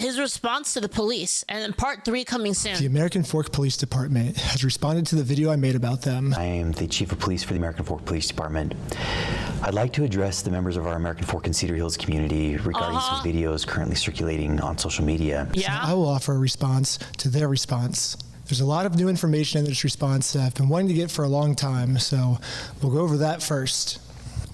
his response to the police, and then part 3 coming soon. The American Fork Police Department has responded to the video I made about them. I am the Chief of Police for the American Fork Police Department. I'd like to address the members of our American Fork and Cedar Hills community regarding some videos currently circulating on social media. Yeah. So I will offer a response to their response. There's a lot of new information in this response that I've been wanting to get for a long time, so we'll go over that first.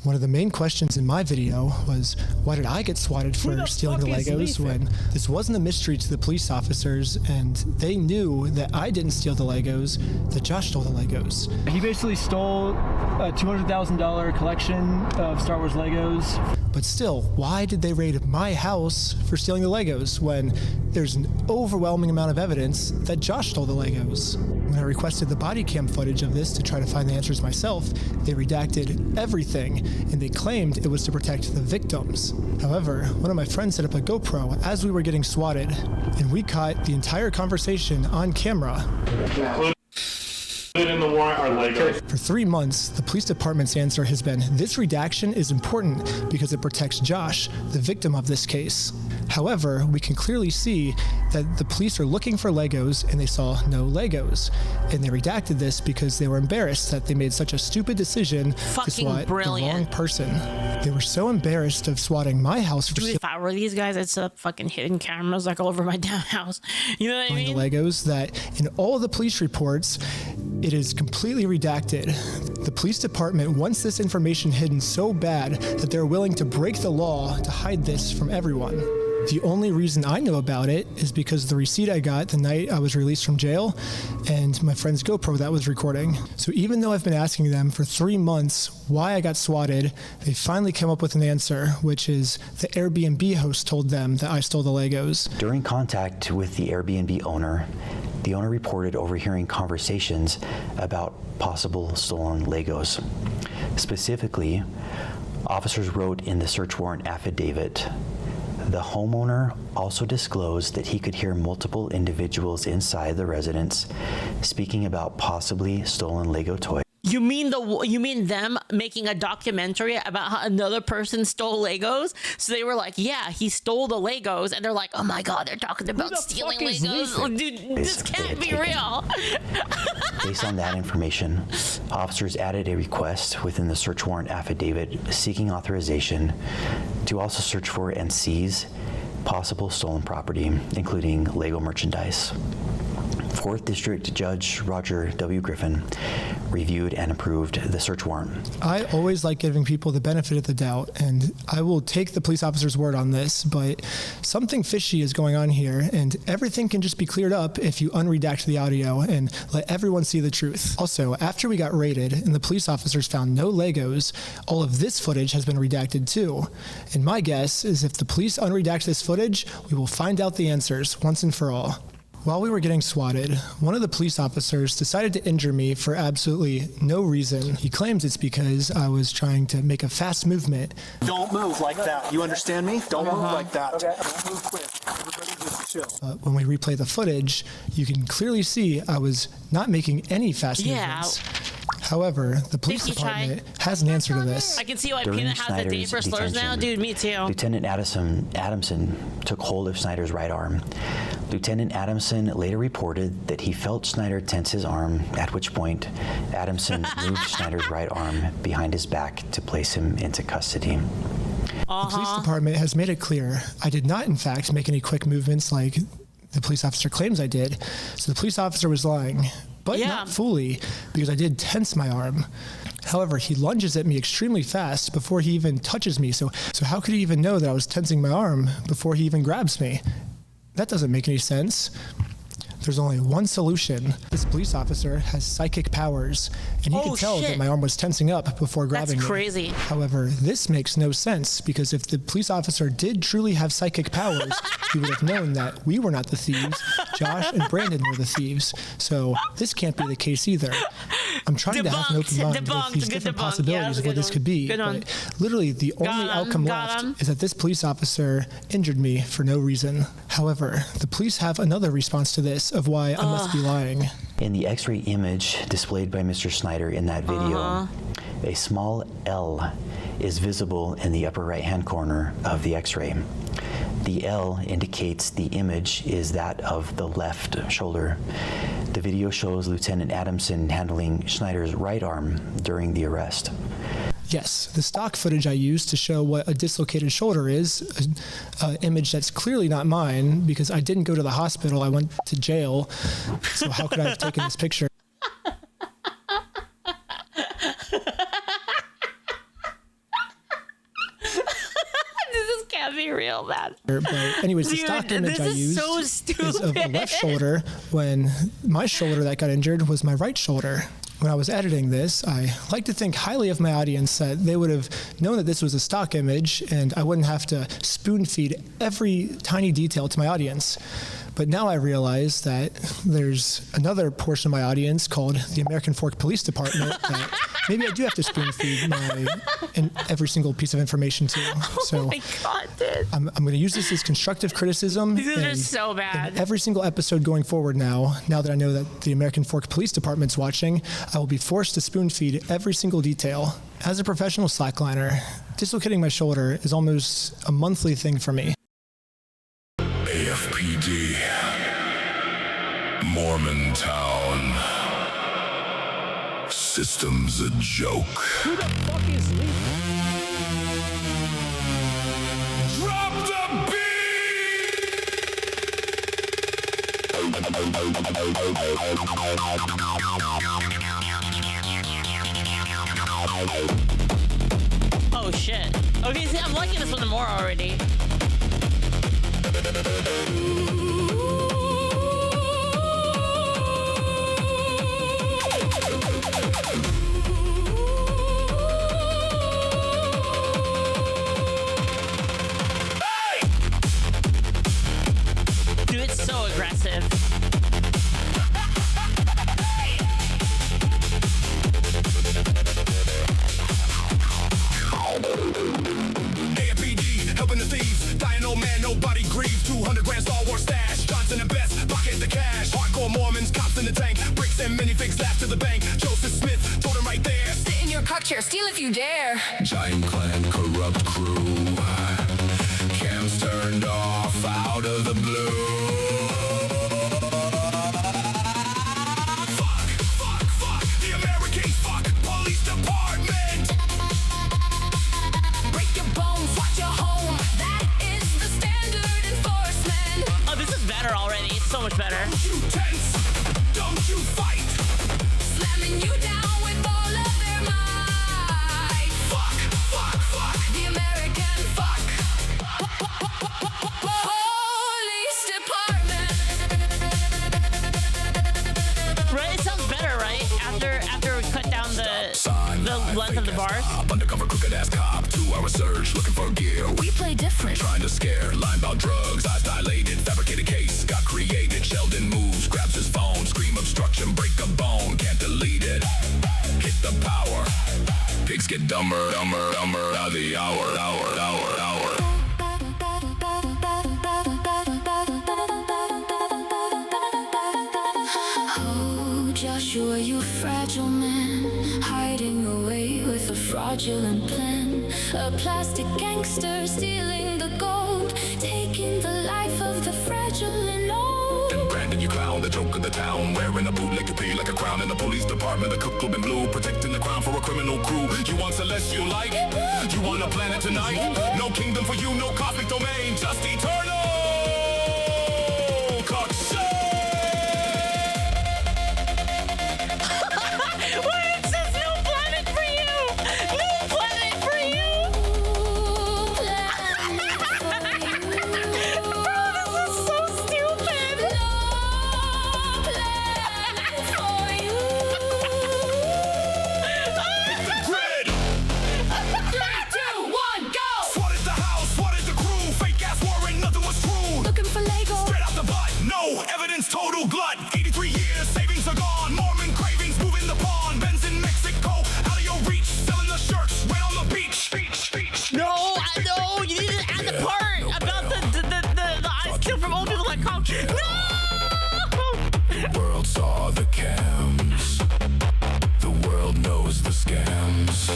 One of the main questions in my video was, why did I get swatted for stealing the Legos when this wasn't a mystery to the police officers, and they knew that I didn't steal the Legos, that Josh stole the Legos. He basically stole a $200,000 collection of Star Wars Legos. But still, why did they raid my house for stealing the Legos when there's an overwhelming amount of evidence that Josh stole the Legos? When I requested the body cam footage of this to try to find the answers myself, they redacted everything, and they claimed it was to protect the victims. However, one of my friends set up a GoPro as we were getting swatted, and we caught the entire conversation on camera. In the warrant are Legos. For 3 months, the police department's answer has been, this redaction is important because it protects Josh, the victim of this case. However, we can clearly see that the police are looking for Legos and they saw no Legos. And they redacted this because they were embarrassed that they made such a stupid decision to swat the wrong person. They were so embarrassed of swatting my house for Dude, if I were these guys, I'd set up fucking hidden cameras like all over my damn house. You know what I mean? The Legos that in all the police reports, it is completely redacted. The police department wants this information hidden so bad that they're willing to break the law to hide this from everyone. The only reason I know about it is because of the receipt I got the night I was released from jail and my friend's GoPro that was recording. So even though I've been asking them for 3 months why I got swatted, they finally came up with an answer, which is the Airbnb host told them that I stole the Legos. During contact with the Airbnb owner, the owner reported overhearing conversations about possible stolen Legos. Specifically, officers wrote in the search warrant affidavit, the homeowner also disclosed that he could hear multiple individuals inside the residence speaking about possibly stolen Lego toys. You mean them making a documentary about how another person stole Legos? So they were like, yeah, he stole the Legos, and they're like, oh my god, they're talking about stealing Legos. Oh, dude, this can't be real. Based on that information, officers added a request within the search warrant affidavit seeking authorization to also search for and seize possible stolen property, including Lego merchandise. 4th District Judge Roger W. Griffin reviewed and approved the search warrant. I always like giving people the benefit of the doubt, and I will take the police officer's word on this, but something fishy is going on here, and everything can just be cleared up if you unredact the audio and let everyone see the truth. Also, after we got raided and the police officers found no Legos, all of this footage has been redacted too. And my guess is if the police unredact this footage, we will find out the answers once and for all. While we were getting swatted, one of the police officers decided to injure me for absolutely no reason. He claims it's because I was trying to make a fast movement. Don't move like that. You understand me? Don't move like that. Okay. Don't move quick. Everybody just chill. When we replay the footage, you can clearly see I was not making any fast movements. However, the police department has an answer to this. I can see why Peanut has the day for slurs now. Dude, me too. Lieutenant Adamson took hold of Snyder's right arm. Lieutenant Adamson later reported that he felt Snyder tense his arm, at which point Adamson moved Snyder's right arm behind his back to place him into custody. The police department has made it clear I did not, in fact, make any quick movements like the police officer claims I did. So the police officer was lying, but not fully, because I did tense my arm. However, he lunges at me extremely fast before he even touches me. So how could he even know that I was tensing my arm before he even grabs me? That doesn't make any sense. There's only one solution. This police officer has psychic powers, and he could tell that my arm was tensing up before grabbing me. That's crazy. However, this makes no sense, because if the police officer did truly have psychic powers, he would have known that we were not the thieves, Josh and Brandon were the thieves. So this can't be the case either. I'm trying to have an open mind with these different possibilities of what this could be, but literally the only outcome left is that this police officer injured me for no reason. However, the police have another response to this of why I must be lying. In the X-ray image displayed by Mr. Snyder in that video, a small L is visible in the upper right-hand corner of the X-ray. The L indicates the image is that of the left shoulder. The video shows Lieutenant Adamson handling Schneider's right arm during the arrest. Yes, the stock footage I used to show what a dislocated shoulder is, an image that's clearly not mine because I didn't go to the hospital, I went to jail. So how could I have taken this picture? Be real, man. But anyways, the stock image I used is of the left shoulder when my shoulder that got injured was my right shoulder. When I was editing this, I like to think highly of my audience that they would have known that this was a stock image and I wouldn't have to spoon feed every tiny detail to my audience. But now I realize that there's another portion of my audience called the American Fork Police Department that maybe I do have to spoon feed every single piece of information to. So oh my God, dude. I'm going to use this as constructive criticism. These are so bad. In every single episode going forward now that I know that the American Fork Police Department's watching, I will be forced to spoon feed every single detail. As a professional slackliner, dislocating my shoulder is almost a monthly thing for me. AFPD, Mormontown. System's a joke. Who the fuck is Leaflit? Drop the Oh shit. Okay, see, I'm liking this one more already. Dude, it's so aggressive. AFPD, helping the thieves. Dying old man, nobody grieves. 200 grand Star Wars stash. Johnson and Best, pocket the cash. Hardcore Mormons, cops in the tank. Bricks and minifigs, laugh to the bank. Joseph Smith, told him right there. Sit in your cock chair, steal if you dare. Giant clan, corrupt crew. Cams turned off out of the blue. Fuck, the American fuck police department. Break your bones, watch your home. That is the standard enforcement. Oh, this is better already. It's so much better. Don't you tense, don't you fight. Slamming you down with all of their might. Fuck. The American fuck. Police department. Right? It sounds better, right? After we cut down the length of the bars. Undercover crooked ass cop, 2-hour search looking for gear. We play different. Trying to scare, lying about drugs, eyes dilated, fabricated case, got created. Sheldon moves, grabs his phone, scream obstruction, break a bone, can't delete it. Hit the power. Pigs get dumber, now the hour. Oh, Joshua, you fragile man, hiding away with a fraudulent plan. A plastic gangster stealing the gold, taking the life of the fragile and old. Then Brandon, you clown, the joke of the town, wearing a bootleg pay like a crown in the police department, the cook club in blue, protecting the crown for a criminal crew. You want celestial light? You want a planet tonight? No kingdom for you, no cosmic domain, just eternal. Cockshit! What? It says no planet for you! No planet for you! Bro, this is so stupid! Grid! 3, 2, 1, go! What is the house? What is the crew? Fake ass warrant, nothing was true. Looking for Lego. Straight out the butt, no evidence, total glut. 83 years, savings are gone. Mormon cravings, moving the pawn. Ben's in Mexico, out of your reach. Selling the shirts, right on the beach. No, you need to add the part about the I steal from old people like cock. No! The world saw the cams. The world knows the scams.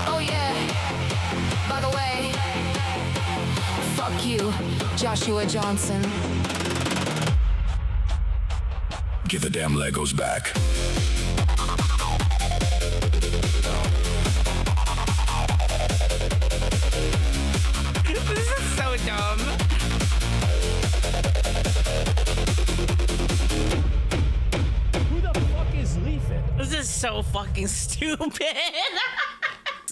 Oh yeah. By the way, you, Joshua Johnson. Give the damn Legos back. This is so dumb. Who the fuck is Leaflit? This is so fucking stupid.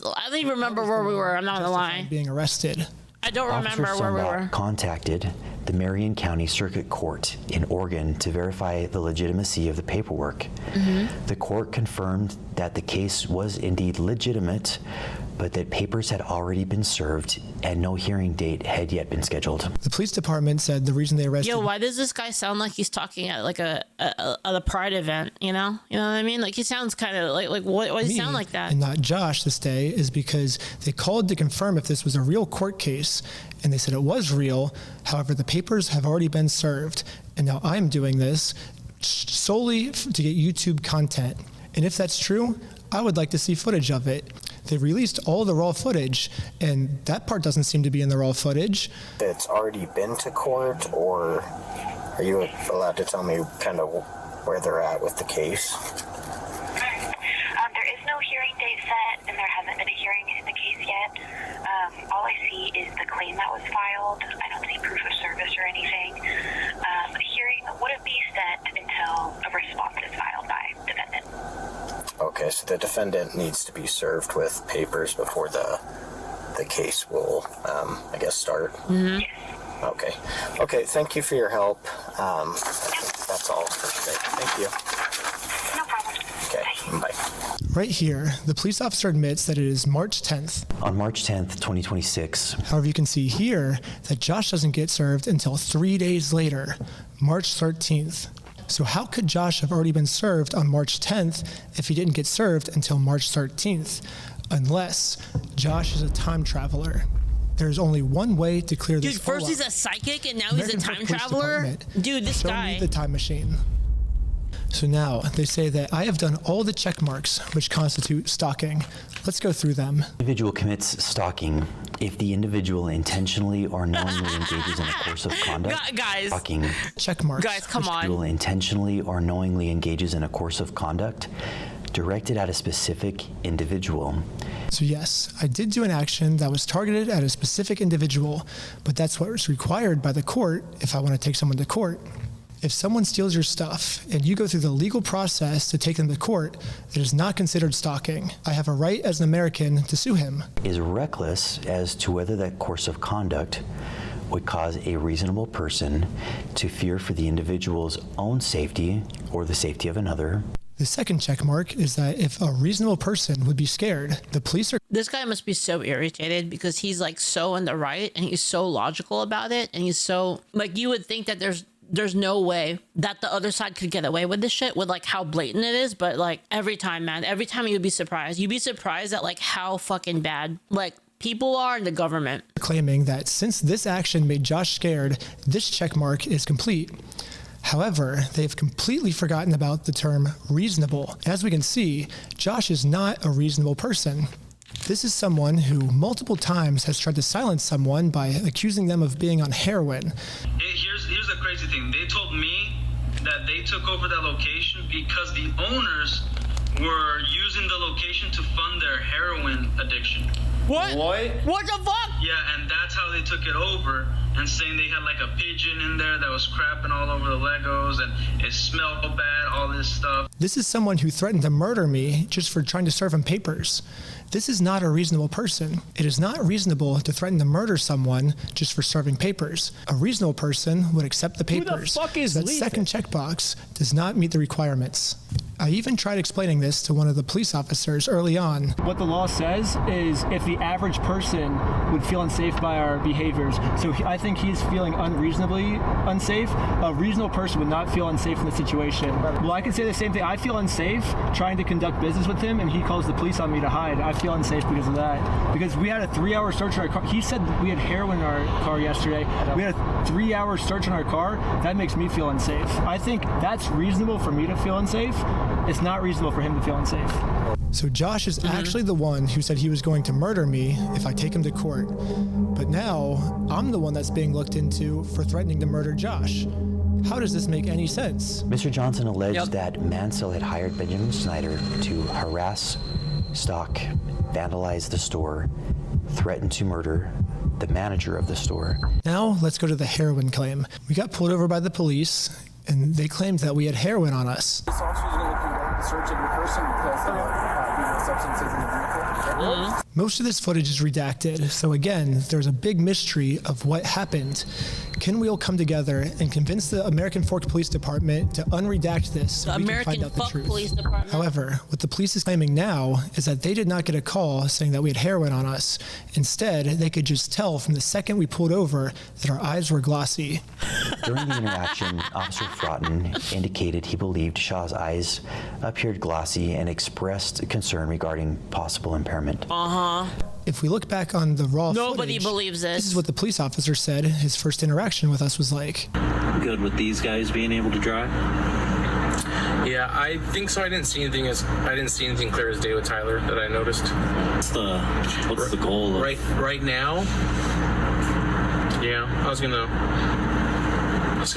I don't even remember where we were. I'm not gonna lie. Being arrested. I don't remember Officer where we Sunbach were. contacted the Marion County Circuit Court in Oregon to verify the legitimacy of the paperwork. The court confirmed that the case was indeed legitimate, but that papers had already been served and no hearing date had yet been scheduled. The police department said the reason they arrested... Yo, why does this guy sound like he's talking at like a Pride event? You know what I mean? Like he sounds kind of like why does he sound like that? And not Josh this day is because they called to confirm if this was a real court case, and they said it was real. However, the papers have already been served, and now I'm doing this solely to get YouTube content. And if that's true, I would like to see footage of it. They released all the raw footage, and that part doesn't seem to be in the raw footage. It's already been to court, or are you allowed to tell me kind of where they're at with the case? There is no hearing date set, and there hasn't been a hearing in the case yet. All I see is the claim that was filed. I don't see proof of service or anything. The hearing wouldn't be set until a response is filed by defendant. Okay, so the defendant needs to be served with papers before the case will, I guess, start. Yes. Okay. Okay, thank you for your help. I think that's all for today. Thank you. No problem. Okay, bye. Right here, the police officer admits that it is March 10th. On March 10th, 2026, However, you can see here that Josh doesn't get served until 3 days later, March 13th. So how could Josh have already been served on March 10th if he didn't get served until March 13th? Unless Josh is a time traveler. There's only one way to clear this Dude, first all he's up. a psychic and now American he's a time Police traveler? Department, Dude, this show guy. me the time machine. So now they say that I have done all the check marks which constitute stalking. Let's go through them. individual commits stalking if the individual intentionally or knowingly engages in a course of conduct. Guys. Stalking. Check marks. Guys, come on. Individual intentionally or knowingly engages in a course of conduct directed at a specific individual. So yes, I did do an action that was targeted at a specific individual, but that's what was required by the court if I want to take someone to court. If someone steals your stuff and you go through the legal process to take them to court, it is not considered stalking. I have a right as an American to sue him. Is reckless as to whether that course of conduct would cause a reasonable person to fear for the individual's own safety or the safety of another. The second check mark is that if a reasonable person would be scared, the police are This guy must be so irritated because he's like so in the right and he's so logical about it. And he's so like, you would think that there's no way that the other side could get away with this shit with like how blatant it is. But like every time, man, every time you'd be surprised. You'd be surprised at like how fucking bad like people are in the government. claiming that since this action made Josh scared, this check mark is complete. However, they've completely forgotten about the term reasonable. As we can see, Josh is not a reasonable person. This is someone who multiple times has tried to silence someone by accusing them of being on heroin. Here's the crazy thing. They told me that they took over that location because the owners were using the location to fund their heroin addiction. What? What the fuck? Yeah, and that's how they took it over, and saying they had like a pigeon in there that was crapping all over the Legos and it smelled bad, all this stuff. This is someone who threatened to murder me just for trying to serve him papers. This is not a reasonable person. It is not reasonable to threaten to murder someone just for serving papers. A reasonable person would accept the papers. Who the fuck is That Leaflit? second checkbox does not meet the requirements. I even tried explaining this to one of the police officers early on. What the law says is if the average person would feel unsafe by our behaviors, so I think he's feeling unreasonably unsafe, a reasonable person would not feel unsafe in the situation. Well, I can say the same thing. I feel unsafe trying to conduct business with him, and he calls the police on me to hide. I feel unsafe because of that. Because we had a 3-hour search in our car. He said we had heroin in our car yesterday. We had a 3-hour search in our car. That makes me feel unsafe. I think that's reasonable for me to feel unsafe. It's not reasonable for him to feel unsafe. So Josh is actually the one who said he was going to murder me if I take him to court. But now I'm the one that's being looked into for threatening to murder Josh. How does this make any sense? Mr. Johnson alleged that Mansell had hired Benjamin Snyder to harass, stalk, vandalize the store, threaten to murder the manager of the store. Now let's go to the heroin claim. We got pulled over by the police, and they claimed that we had heroin on us. This officer is going to conduct a search of your person because of substances in the vehicle. Most of this footage is redacted, so again, there's a big mystery of what happened. Can we all come together and convince the American Fork Police Department to unredact this so we can find out the truth? Police Department. However, what the police is claiming now is that they did not get a call saying that we had heroin on us. Instead, they could just tell from the second we pulled over that our eyes were glossy. During the interaction, Officer Fraughton indicated he believed Shaw's eyes appeared glossy and expressed concern regarding possible impairment. If we look back on the raw Nobody footage, believes this. This is what the police officer said his first interaction with us was like. Good with these guys being able to drive? Yeah, I think so. I didn't see anything clear as day with Tyler that I noticed. What's the goal of right now? Yeah, I was gonna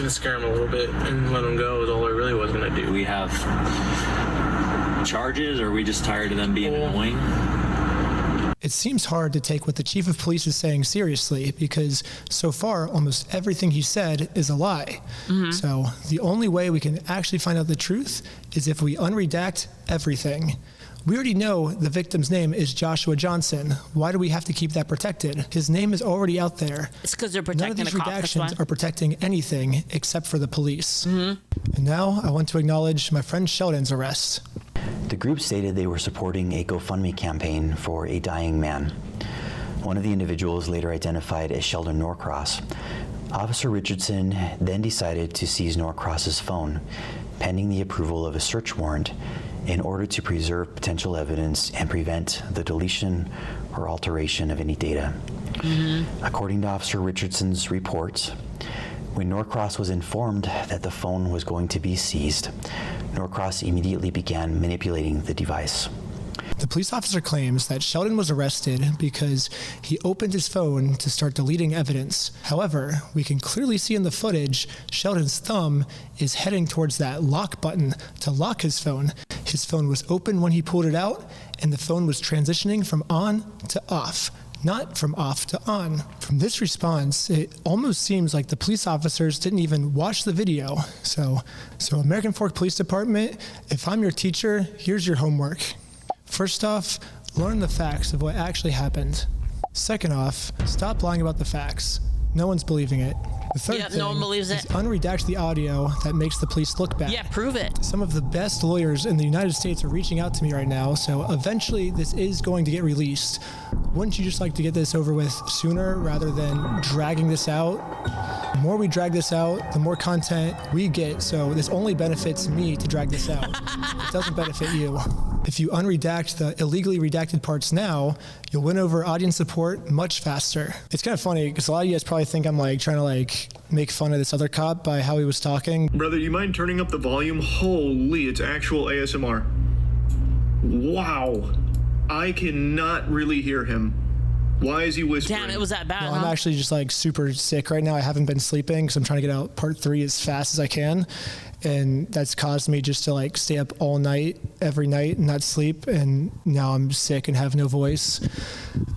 scare him a little bit and let him go is all I really was gonna do. Do we have charges, or are we just tired of them being annoying? It seems hard to take what the chief of police is saying seriously because so far almost everything he said is a lie. So the only way we can actually find out the truth is if we unredact everything. We already know the victim's name is Joshua Johnson. Why do we have to keep that protected? His name is already out there. It's because they're None of protecting these the cop. That's why. redactions are protecting anything except for the police. And now I want to acknowledge my friend Sheldon's arrest. The group stated they were supporting a GoFundMe campaign for a dying man. One of the individuals later identified as Sheldon Norcross. Officer Richardson then decided to seize Norcross's phone, pending the approval of a search warrant, in order to preserve potential evidence and prevent the deletion or alteration of any data. According to Officer Richardson's reports, when Norcross was informed that the phone was going to be seized, Norcross immediately began manipulating the device. The police officer claims that Sheldon was arrested because he opened his phone to start deleting evidence. However, we can clearly see in the footage Sheldon's thumb is heading towards that lock button to lock his phone. His phone was open when he pulled it out, and the phone was transitioning from on to off, not from off to on. From this response, it almost seems like the police officers didn't even watch the video. So American Fork Police Department, if I'm your teacher, here's your homework. First off, learn the facts of what actually happened. Second off, stop lying about the facts. No one's believing it. The third thing no one believes is it. unredact the audio that makes the police look bad. Yeah, prove it. Some of the best lawyers in the United States are reaching out to me right now, so eventually this is going to get released. Wouldn't you just like to get this over with sooner rather than dragging this out? The more we drag this out, the more content we get, so this only benefits me to drag this out. It doesn't benefit you. If you unredact the illegally redacted parts now, you'll win over audience support much faster. It's kind of funny because a lot of you guys probably think I'm trying to make fun of this other cop by how he was talking. Brother, you mind turning up the volume? Holy, it's actual ASMR. Wow. I cannot really hear him. Why is he whispering? Damn, it was that bad, Well, I'm actually just super sick right now. I haven't been sleeping because I'm trying to get out part 3 as fast as I can. And that's caused me just to stay up all night, every night, and not sleep. And now I'm sick and have no voice.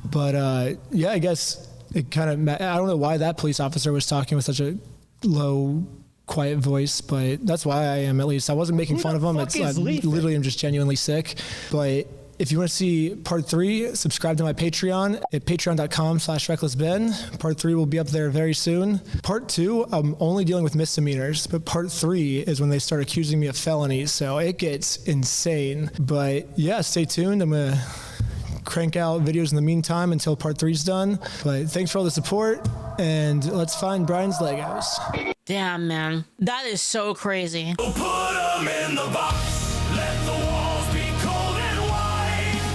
But yeah, I guess it kind of, I don't know why that police officer was talking with such a low, quiet voice, but that's why I am, at least. I wasn't making fun of him. I literally am just genuinely sick. But if you want to see part 3, subscribe to my Patreon at patreon.com/recklessben. Part 3 will be up there very soon. Part 2, I'm only dealing with misdemeanors, but part 3 is when they start accusing me of felonies, so it gets insane. But yeah, stay tuned. I'm going to crank out videos in the meantime until part 3 is done. But thanks for all the support, and let's find Brian's Legos. Damn, man. That is so crazy. Put 'em in the box.